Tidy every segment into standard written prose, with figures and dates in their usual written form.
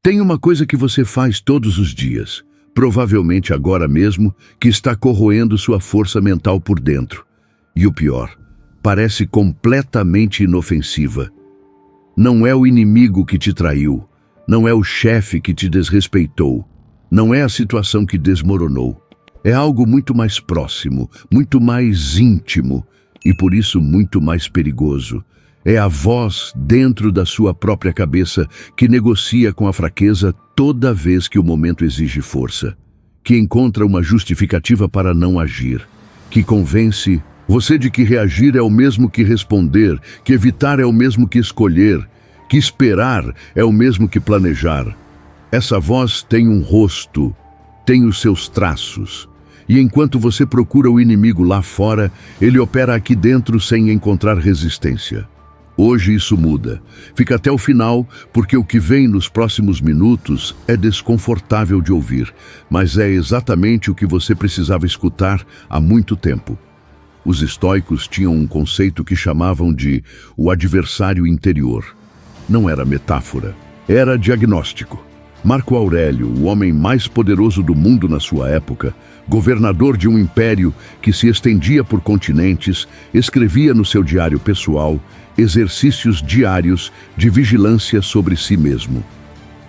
Tem uma coisa que você faz todos os dias, provavelmente agora mesmo, que está corroendo sua força mental por dentro. E o pior, parece completamente inofensiva. Não é o inimigo que te traiu, não é o chefe que te desrespeitou, não é a situação que desmoronou. É algo muito mais próximo, muito mais íntimo e por isso muito mais perigoso. É a voz dentro da sua própria cabeça que negocia com a fraqueza toda vez que o momento exige força, que encontra uma justificativa para não agir, que convence você de que reagir é o mesmo que responder, que evitar é o mesmo que escolher, que esperar é o mesmo que planejar. Essa voz tem um rosto, tem os seus traços. E enquanto você procura o inimigo lá fora, ele opera aqui dentro sem encontrar resistência. Hoje isso muda. Fica até o final, porque o que vem nos próximos minutos é desconfortável de ouvir, mas é exatamente o que você precisava escutar há muito tempo. Os estoicos tinham um conceito que chamavam de o adversário interior. Não era metáfora, era diagnóstico. Marco Aurélio, o homem mais poderoso do mundo na sua época, governador de um império que se estendia por continentes, escrevia no seu diário pessoal exercícios diários de vigilância sobre si mesmo.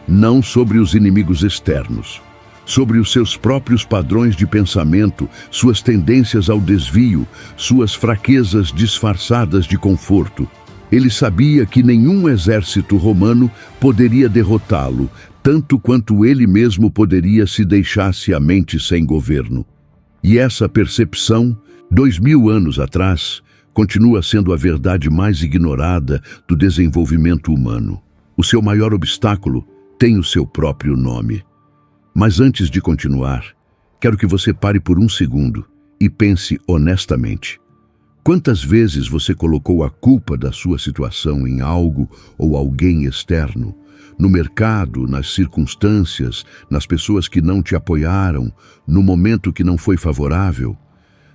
Não sobre os inimigos externos, sobre os seus próprios padrões de pensamento, suas tendências ao desvio, suas fraquezas disfarçadas de conforto. Ele sabia que nenhum exército romano poderia derrotá-lo, tanto quanto ele mesmo poderia se deixasse a mente sem governo. E essa percepção, 2000 anos atrás, continua sendo a verdade mais ignorada do desenvolvimento humano. O seu maior obstáculo tem o seu próprio nome. Mas antes de continuar, quero que você pare por um segundo e pense honestamente. Quantas vezes você colocou a culpa da sua situação em algo ou alguém externo? No mercado, nas circunstâncias, nas pessoas que não te apoiaram, no momento que não foi favorável?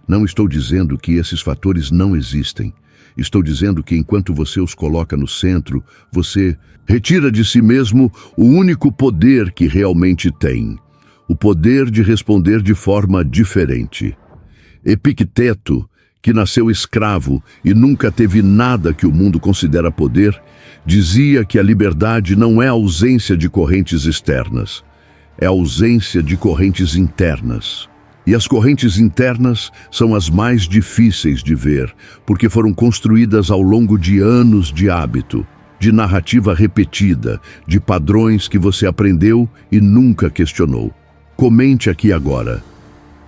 Não estou dizendo que esses fatores não existem. Estou dizendo que enquanto você os coloca no centro, você retira de si mesmo o único poder que realmente tem. O poder de responder de forma diferente. Epicteto, que nasceu escravo e nunca teve nada que o mundo considera poder, dizia que a liberdade não é a ausência de correntes externas, é a ausência de correntes internas. E as correntes internas são as mais difíceis de ver, porque foram construídas ao longo de anos de hábito, de narrativa repetida, de padrões que você aprendeu e nunca questionou. Comente aqui agora.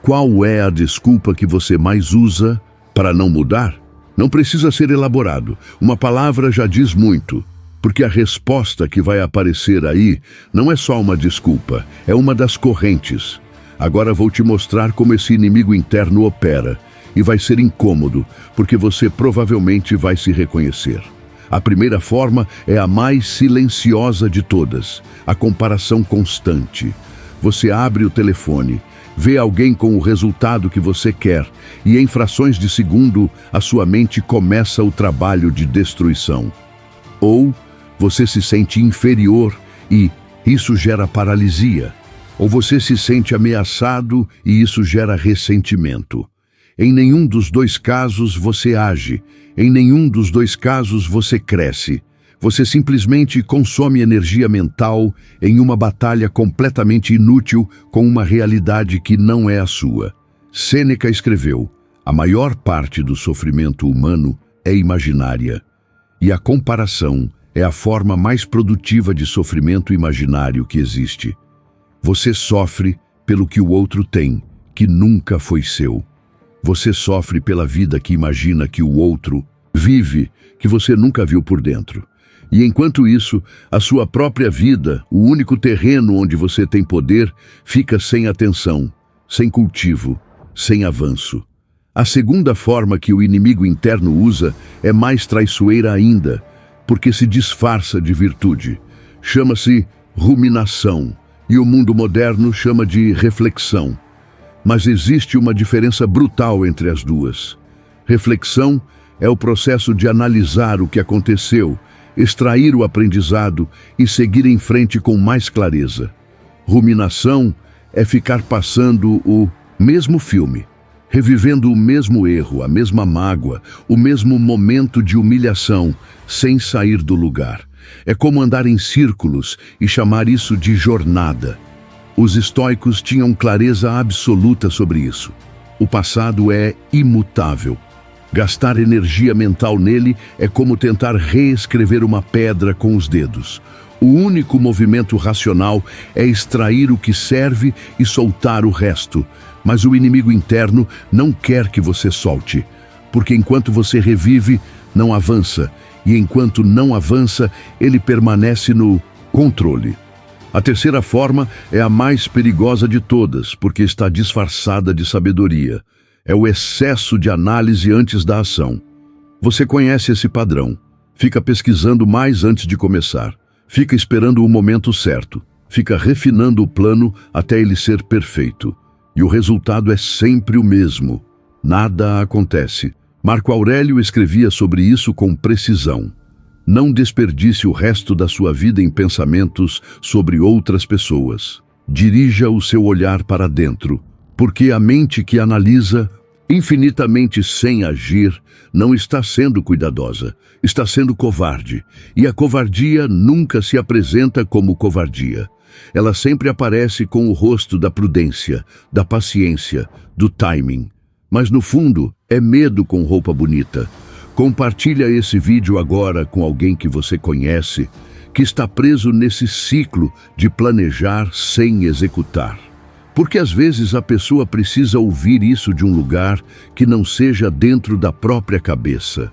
Qual é a desculpa que você mais usa para não mudar? Não precisa ser elaborado. Uma palavra já diz muito, porque a resposta que vai aparecer aí não é só uma desculpa, é uma das correntes. Agora vou te mostrar como esse inimigo interno opera, e vai ser incômodo, porque você provavelmente vai se reconhecer. A primeira forma é a mais silenciosa de todas, a comparação constante. Você abre o telefone, vê alguém com o resultado que você quer, e em frações de segundo, a sua mente começa o trabalho de destruição. Ou você se sente inferior e isso gera paralisia. Ou você se sente ameaçado e isso gera ressentimento. Em nenhum dos dois casos você age, em nenhum dos dois casos você cresce. Você simplesmente consome energia mental em uma batalha completamente inútil com uma realidade que não é a sua. Sêneca escreveu: a maior parte do sofrimento humano é imaginária, e a comparação é a forma mais produtiva de sofrimento imaginário que existe. Você sofre pelo que o outro tem, que nunca foi seu. Você sofre pela vida que imagina que o outro vive, que você nunca viu por dentro. E enquanto isso, a sua própria vida, o único terreno onde você tem poder, fica sem atenção, sem cultivo, sem avanço. A segunda forma que o inimigo interno usa é mais traiçoeira ainda, porque se disfarça de virtude. Chama-se ruminação. E o mundo moderno chama de reflexão. Mas existe uma diferença brutal entre as duas. Reflexão é o processo de analisar o que aconteceu, extrair o aprendizado e seguir em frente com mais clareza. Ruminação é ficar passando o mesmo filme, revivendo o mesmo erro, a mesma mágoa, o mesmo momento de humilhação, sem sair do lugar. É como andar em círculos e chamar isso de jornada. Os estoicos tinham clareza absoluta sobre isso. O passado é imutável. Gastar energia mental nele é como tentar reescrever uma pedra com os dedos. O único movimento racional é extrair o que serve e soltar o resto. Mas o inimigo interno não quer que você solte, porque enquanto você revive, não avança, e enquanto não avança, ele permanece no controle. A terceira forma é a mais perigosa de todas, porque está disfarçada de sabedoria. É o excesso de análise antes da ação. Você conhece esse padrão. Fica pesquisando mais antes de começar. Fica esperando o momento certo. Fica refinando o plano até ele ser perfeito. E o resultado é sempre o mesmo. Nada acontece. Marco Aurélio escrevia sobre isso com precisão. Não desperdice o resto da sua vida em pensamentos sobre outras pessoas. Dirija o seu olhar para dentro, porque a mente que analisa infinitamente sem agir não está sendo cuidadosa, está sendo covarde. E a covardia nunca se apresenta como covardia. Ela sempre aparece com o rosto da prudência, da paciência, do timing. Mas no fundo, é medo com roupa bonita. Compartilha esse vídeo agora com alguém que você conhece, que está preso nesse ciclo de planejar sem executar. Porque às vezes a pessoa precisa ouvir isso de um lugar que não seja dentro da própria cabeça.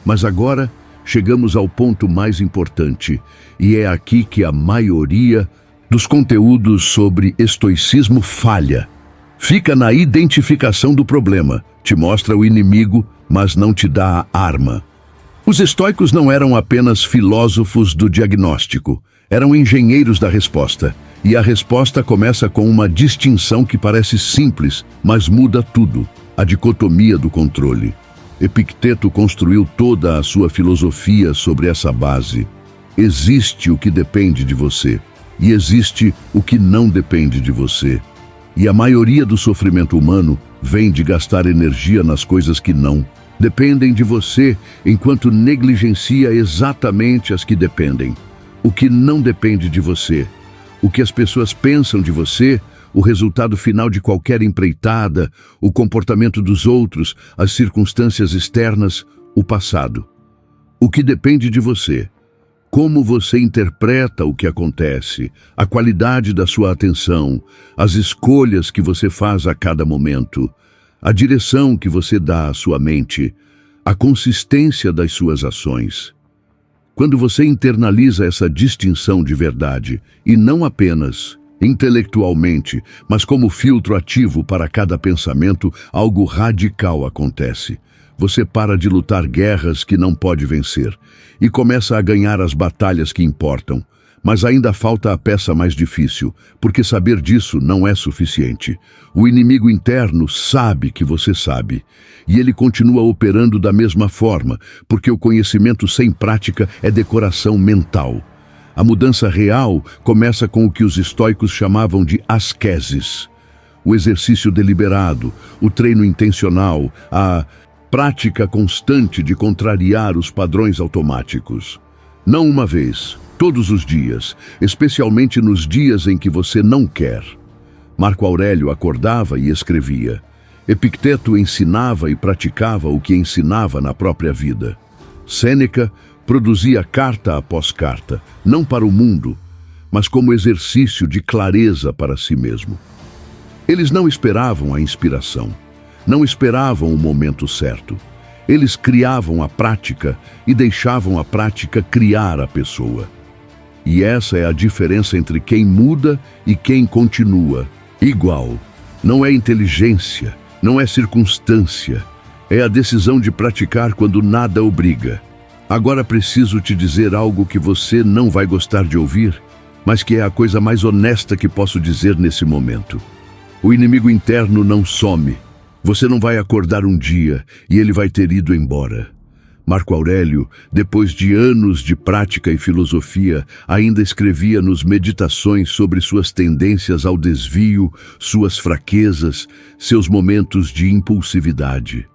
Mas agora chegamos ao ponto mais importante, e é aqui que a maioria dos conteúdos sobre estoicismo falha. Fica na identificação do problema, te mostra o inimigo, mas não te dá a arma. Os estoicos não eram apenas filósofos do diagnóstico, eram engenheiros da resposta. E a resposta começa com uma distinção que parece simples, mas muda tudo: a dicotomia do controle. Epicteto construiu toda a sua filosofia sobre essa base. Existe o que depende de você, e existe o que não depende de você. E a maioria do sofrimento humano vem de gastar energia nas coisas que não dependem de você, enquanto negligencia exatamente as que dependem. O que não depende de você, o que as pessoas pensam de você, o resultado final de qualquer empreitada, o comportamento dos outros, as circunstâncias externas, o passado. O que depende de você, como você interpreta o que acontece, a qualidade da sua atenção, as escolhas que você faz a cada momento, a direção que você dá à sua mente, a consistência das suas ações. Quando você internaliza essa distinção de verdade, e não apenas intelectualmente, mas como filtro ativo para cada pensamento, algo radical acontece. Você para de lutar guerras que não pode vencer e começa a ganhar as batalhas que importam. Mas ainda falta a peça mais difícil, porque saber disso não é suficiente. O inimigo interno sabe que você sabe, e ele continua operando da mesma forma, porque o conhecimento sem prática é decoração mental. A mudança real começa com o que os estoicos chamavam de ascesis. O exercício deliberado, o treino intencional, a prática constante de contrariar os padrões automáticos. Não uma vez, todos os dias, especialmente nos dias em que você não quer. Marco Aurélio acordava e escrevia. Epicteto ensinava e praticava o que ensinava na própria vida. Sêneca produzia carta após carta, não para o mundo, mas como exercício de clareza para si mesmo. Eles não esperavam a inspiração, não esperavam o momento certo. Eles criavam a prática e deixavam a prática criar a pessoa. E essa é a diferença entre quem muda e quem continua igual. Não é inteligência, não é circunstância, é a decisão de praticar quando nada obriga. Agora preciso te dizer algo que você não vai gostar de ouvir, mas que é a coisa mais honesta que posso dizer nesse momento. O inimigo interno não some. Você não vai acordar um dia e ele vai ter ido embora. Marco Aurélio, depois de anos de prática e filosofia, ainda escrevia nos Meditações sobre suas tendências ao desvio, suas fraquezas, seus momentos de impulsividade.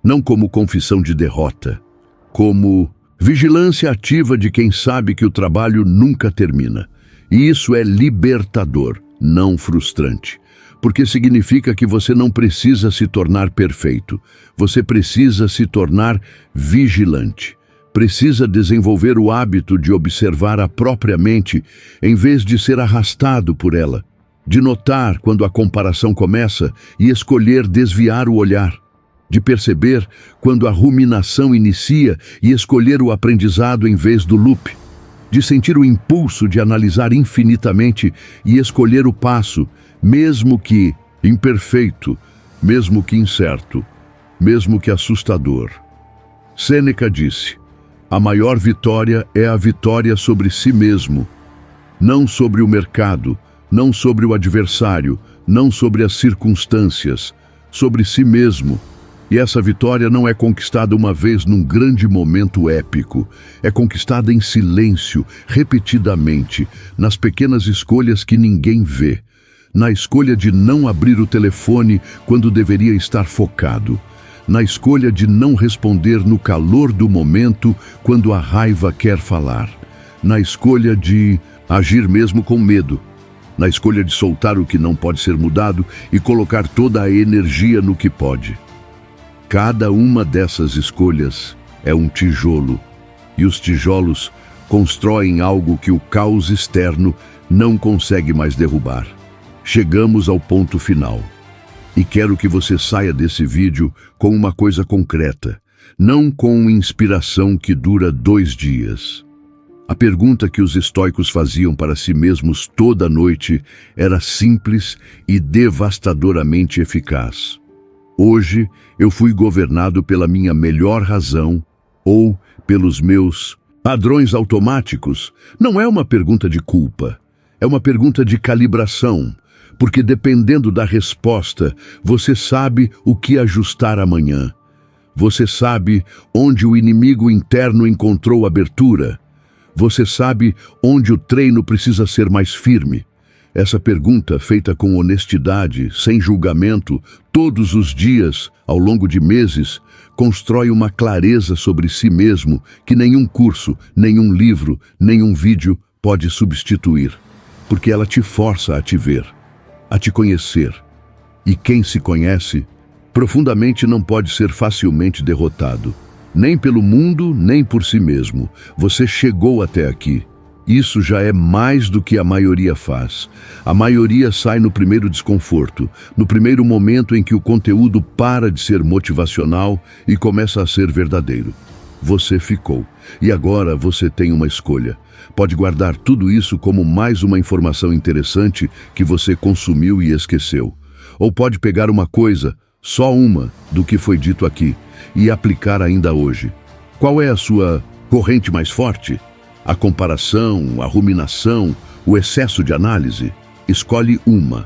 Não como confissão de derrota, como vigilância ativa de quem sabe que o trabalho nunca termina. E isso é libertador, não frustrante. Porque significa que você não precisa se tornar perfeito. Você precisa se tornar vigilante. Precisa desenvolver o hábito de observar a própria mente em vez de ser arrastado por ela. De notar quando a comparação começa e escolher desviar o olhar. De perceber quando a ruminação inicia e escolher o aprendizado em vez do loop. De sentir o impulso de analisar infinitamente e escolher o passo, mesmo que imperfeito, mesmo que incerto, mesmo que assustador. Sêneca disse: a maior vitória é a vitória sobre si mesmo, não sobre o mercado, não sobre o adversário, não sobre as circunstâncias, sobre si mesmo. E essa vitória não é conquistada uma vez num grande momento épico. É conquistada em silêncio, repetidamente, nas pequenas escolhas que ninguém vê. Na escolha de não abrir o telefone quando deveria estar focado. Na escolha de não responder no calor do momento quando a raiva quer falar. Na escolha de agir mesmo com medo. Na escolha de soltar o que não pode ser mudado e colocar toda a energia no que pode. Cada uma dessas escolhas é um tijolo, e os tijolos constroem algo que o caos externo não consegue mais derrubar. Chegamos ao ponto final. E quero que você saia desse vídeo com uma coisa concreta, não com inspiração que dura 2 dias. A pergunta que os estoicos faziam para si mesmos toda noite era simples e devastadoramente eficaz. Hoje eu fui governado pela minha melhor razão ou pelos meus padrões automáticos? Não é uma pergunta de culpa, é uma pergunta de calibração, porque dependendo da resposta, você sabe o que ajustar amanhã. Você sabe onde o inimigo interno encontrou abertura. Você sabe onde o treino precisa ser mais firme. Essa pergunta, feita com honestidade, sem julgamento, todos os dias, ao longo de meses, constrói uma clareza sobre si mesmo que nenhum curso, nenhum livro, nenhum vídeo pode substituir. Porque ela te força a te ver, a te conhecer. E quem se conhece, profundamente não pode ser facilmente derrotado. Nem pelo mundo, nem por si mesmo. Você chegou até aqui. Isso já é mais do que a maioria faz. A maioria sai no primeiro desconforto, no primeiro momento em que o conteúdo para de ser motivacional e começa a ser verdadeiro. Você ficou. E agora você tem uma escolha. Pode guardar tudo isso como mais uma informação interessante que você consumiu e esqueceu. Ou pode pegar uma coisa, só uma, do que foi dito aqui, e aplicar ainda hoje. Qual é a sua corrente mais forte? A comparação, a ruminação, o excesso de análise? Escolhe uma.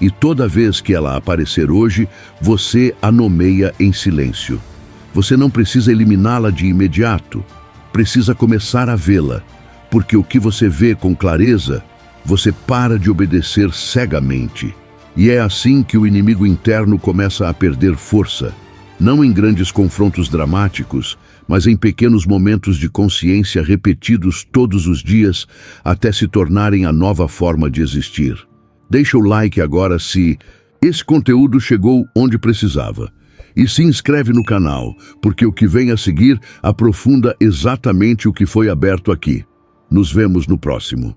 E toda vez que ela aparecer hoje, você a nomeia em silêncio. Você não precisa eliminá-la de imediato. Precisa começar a vê-la. Porque o que você vê com clareza, você para de obedecer cegamente. E é assim que o inimigo interno começa a perder força. Não em grandes confrontos dramáticos, mas em pequenos momentos de consciência repetidos todos os dias até se tornarem a nova forma de existir. Deixa o like agora se esse conteúdo chegou onde precisava. E se inscreve no canal, porque o que vem a seguir aprofunda exatamente o que foi aberto aqui. Nos vemos no próximo.